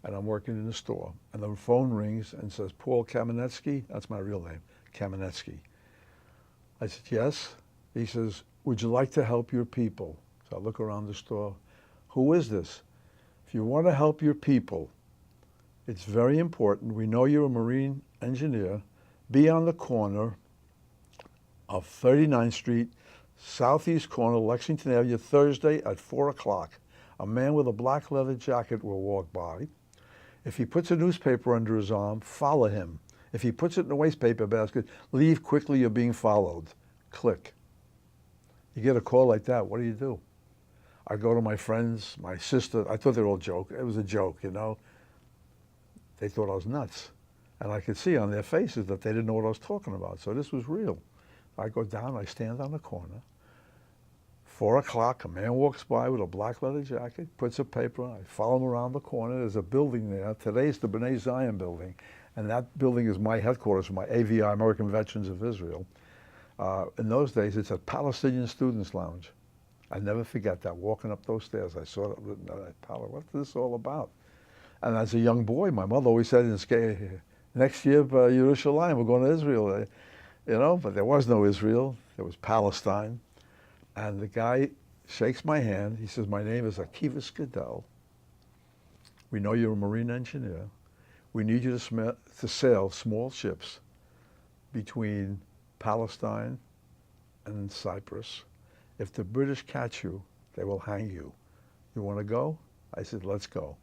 and I'm working in the store, and the phone rings and says, Paul Kamenetsky, that's my real name, Kamenetsky. I said, yes. He says, would you like to help your people? So I look around the store. Who is this? If you want to help your people, it's very important. We know you're a Marine engineer. Be on the corner of 39th Street, southeast corner, Lexington Avenue, Thursday at 4 o'clock. A man with a black leather jacket will walk by. If he puts a newspaper under his arm, follow him. If he puts it in a wastepaper basket, leave quickly, you're being followed. Click. You get a call like that, what do? I go to my friends, my sister. I thought they were all joke. It was a joke, you know. They thought I was nuts. And I could see on their faces that they didn't know what I was talking about. So this was real. I go down, I stand on the corner. 4 o'clock, a man walks by with a black leather jacket, puts a paper on. I follow him around the corner. There's a building there. Today's the B'nai Zion building. And that building is my headquarters for my AVI, American Veterans of Israel. In those days, it's a Palestinian Students Lounge. I never forget that, walking up those stairs. I saw it written on it. What's this all about? And as a young boy, my mother always said, next year, Yerushalayim, we're going to Israel. You know, but there was no Israel. There was Palestine. And the guy shakes my hand. He says, my name is Akiva Skidel. We know you're a Marine engineer. We need you to sail small ships between Palestine and Cyprus. If the British catch you, they will hang you. You want to go? I said, let's go.